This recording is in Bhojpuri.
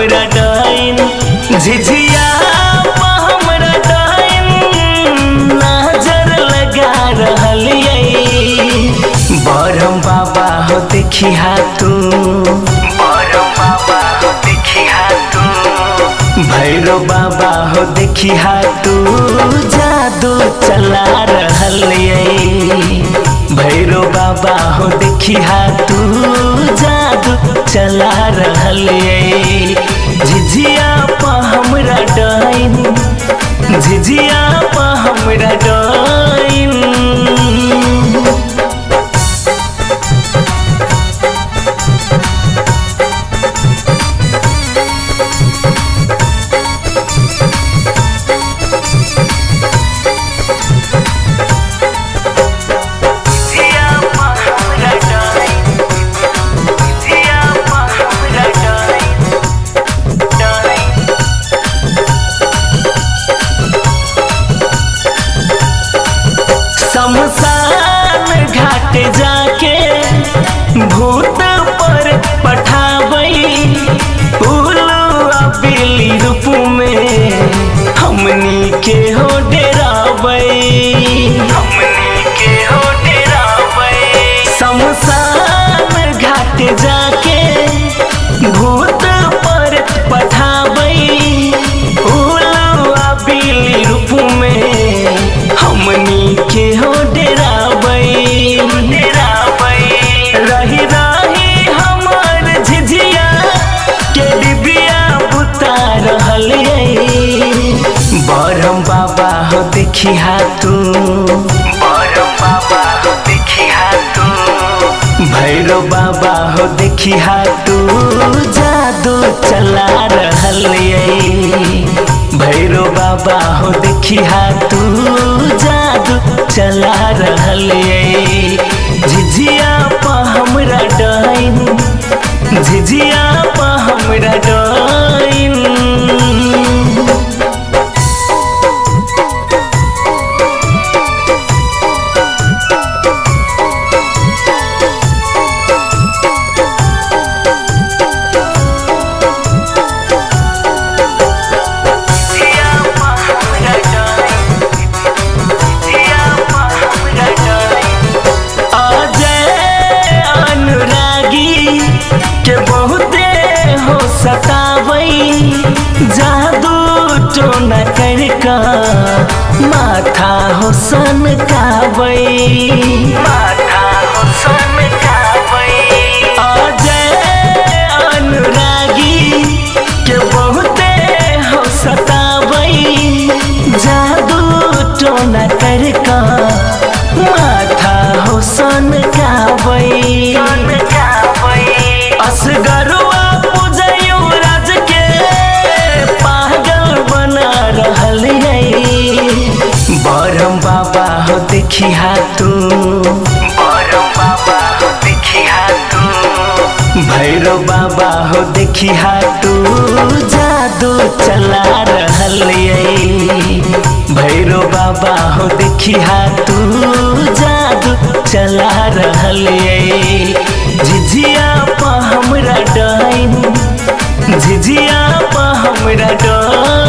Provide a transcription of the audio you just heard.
हमरा डाइन, झिझिया पा हमरा डाइन नजर लगा रहल बरम बाबा हो देखी तू, बरम बाबा हो देखी तू, भैरव बाबा हो देखी तू जादू चला रहल भैरव बाबा हो देखी तू जादू चला रहल झिझिया पा हमरा डाइन, झिझिया पा हमरा डाइन। शमशान घाट जाके भूत पर पठावई, उलुआ बिल्ली रूप में हमनी के हो डेरावई, हमनी के हो डेरावई। शमशान घाट जाके भूत पर पठावई, उलुआ बिल्ली रूप में हमनी के हो डेरावई, रही रही हमर झिझिया के डिबिया बुता रहल बरम बाबा हो देखी तू, बरम बाबा हो देखी तू, भैरव बाबा हो देखी तू जादू चला रहल भैरव बाबा हो देखी तू जादू चला रहल झिझिया पा हमरा डाइन, झिझिया पा हमरा डाइन। जादू टोना करका माथा हो सन कावई, माथा हो सन कावई। अजय अनुरागी के बहुते हो सतावई, जादू टोना करका माथा हो सन कावई, असगरुआ बरम बाबा हो देखी तू, बरम बाबा हो देखी तू, भैरव बाबा हो देखी तू जादू चला रहल भैरव बाबा हो देखी तू जादू चला रहल झिझिया पा हमरा डाइन, झिझिया पा हमरा डाइन।